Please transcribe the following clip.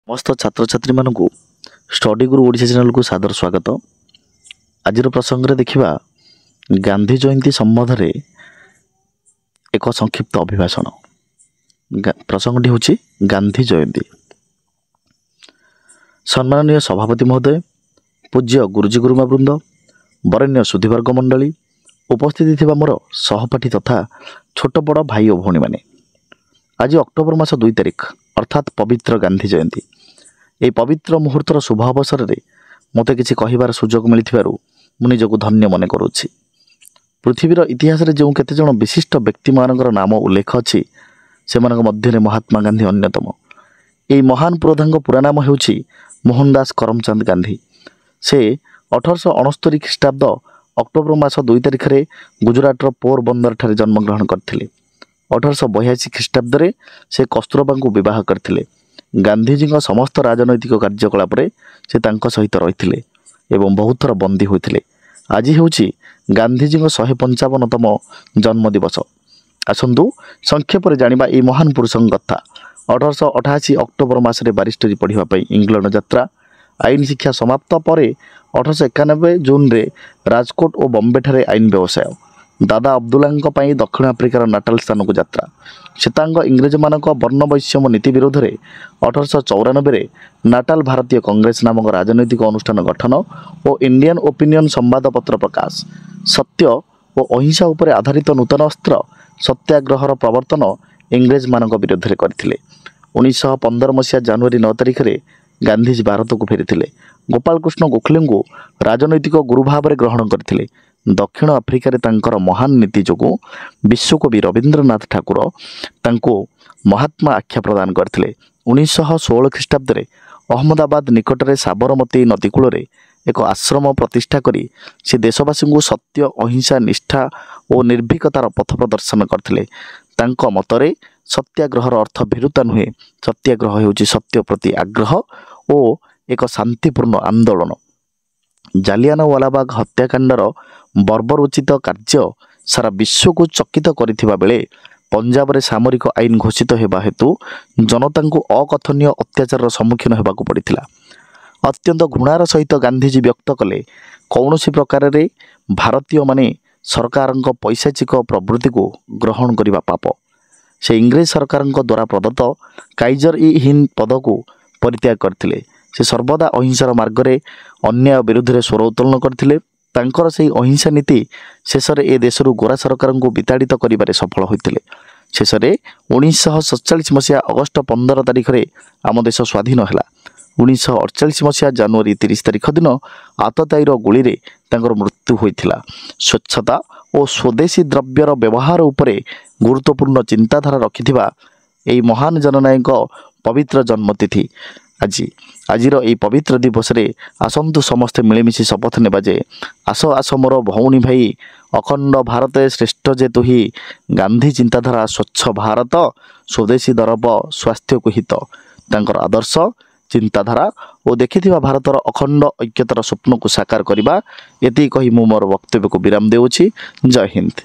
समस्त छात्र छात्री मानू स्टडी गुरु ओडिशा चैनल को सादर स्वागत। आज प्रसंग में देखा गांधी जयंती संबंध में एक संक्षिप्त अभिभाषण। प्रसंगटी हूँ गांधी जयंती। सम्माननीय सभापति महोदय, पूज्य गुरुजी गुरुमा वृंद, वरेण्य सुधीवर्ग मंडली, उपस्थित थिबा मोर सहपाठी तथा छोट बड़ भाई और भौणी माने, आज अक्टोबर मास 2 तारिख अर्थात पवित्र गांधी जयंती। ये पवित्र मुहूर्तर शुभ अवसर में मते किसी कहिबार सुजोग मिलिथिबारु मु निजको धन्य मन करुछि। पृथ्वीर इतिहास रे जो केते जण विशिष्ट व्यक्ति मानकर नाम उल्लेख अछि सेमानक मध्य महात्मा गांधी अन्यतम। ये महान पुरोधांग पूरा नाम हेउछि मोहनदास करमचंद गांधी। से 1869 ख्रीष्टाब्द अक्टोबर मास 2 तारिख रे गुजरातर पोरबंदर ठारे जन्मग्रहण करथिले। 1882 ख्रीष्टाब्द रे से कस्तूरबा को विवाह करथिले। गांधीजी समस्त राजनैतिक कार्यकलाप से तांको सहित रही एवं बहुत थर बंदी होते। आज हूँ गांधीजी 155तम जन्मदिवस। आसतु संक्षेप में जानिबा ये महान पुरुष कथा। 1888 अक्टोबर मासरे बारिस्टरी पढ़ाई इंग्लैंड यात्रा। आईन शिक्षा समाप्त पर 1891 जून रे राजकोट और बॉम्बे ठारे आईन व्यवसाय। दादा अब्दुल्ला दक्षिण आफ्रिकार नाटाल स्थान को यात्रा। श्वेतांग इंग्रेज मानक वर्ण वैषम्य नीति विरोध में 1894 नाटाल भारतीय कांग्रेस नामक राजनैतिक अनुष्ठान गठन और इंडियन ओपिनियन संवादपत्र प्रकाश। सत्य और अहिंसा उपर आधारित नूतन अस्त्र सत्याग्रहर प्रवर्तन इंग्रेज मानक विरोध में करथिले। 1915 मसीहा जनवरी 9 तारिख में गांधीजी भारत को फेरी गोपाल कृष्ण गोखले को राजनैतिक गुरु भाव में ग्रहण करथिले। दक्षिण आफ्रिकार तांकर महान नीति जो विश्वकवि रवींद्रनाथ ठाकुर तांको महात्मा आख्या प्रदान करथिले। 1916 ख्रीष्टाब्द रे अहमदाबाद निकटरे साबरमती नदीकूल एक आश्रम प्रतिष्ठा करी से देशवासी को सत्य अहिंसा निष्ठा और निर्भीकतार पथ प्रदर्शन करथिले। तांको मतरे सत्याग्रहर अर्थ भीरुता नुहे, सत्याग्रह हेउची सत्य प्रति आग्रह और एक शांतिपूर्ण आंदोलन। जालियानवालाबाग हत्याकांडर बर्बरोचित कार्य सारा विश्व को चकित करिथिबा बेले पंजाब रे सामरिक आईन घोषित हेबा हेतु जनता को अकथनीय अत्याचार सम्मुखीन हेबाकु पड़िथिला। अत्यंत घृणार सहित गांधीजी व्यक्त कले कौनसी प्रकार रे भारतीय माने सरकारंक पैसाचिक प्रवृत्ति को ग्रहण करिबा पाप। से इंग्रेज सरकारंक द्वारा प्रदत्त काइजर इ हिंद पद को परित्याग करथिले। से सर्वदा अहिंसार मार्ग में अन्याय विरुद्ध में स्वर उत्तोलन करथिले। तांकर से अहिंसा नीति शेष में ए देश गोरा सरकार को विताड़ित करिबारे सफल होइतिले। शेष में 1947 मसीहा अगस्ट 15 तारिख में आम देश स्वाधीन है। 1948 मसीहा जनवरी 30 तारिख दिन आततायीर गुली रे तांकर मृत्यु होइथिला। स्वच्छता और स्वदेशी द्रव्यर व्यवहार उपरे गुरुत्वपूर्ण चिंताधारा रखिथिबा एई महान जननायक पवित्र जन्मतिथि आजिर यही पवित्र दिवस रे आसंतु समस्ते मिलमिशि शपथ नेबा जे आस आस मोर भौणी भाई अखंड भारत श्रेष्ठ जे तुही गांधी चिंताधारा स्वच्छ भारत स्वदेशी दरब स्वास्थ्य को हित तांकर आदर्श चिंताधारा और देखिथिबा भारतर अखंड ऐक्यतार स्वप्न को साकार करिबा एति कहि मु मोर वक्तव्य को विराम देउछि। जय हिंद।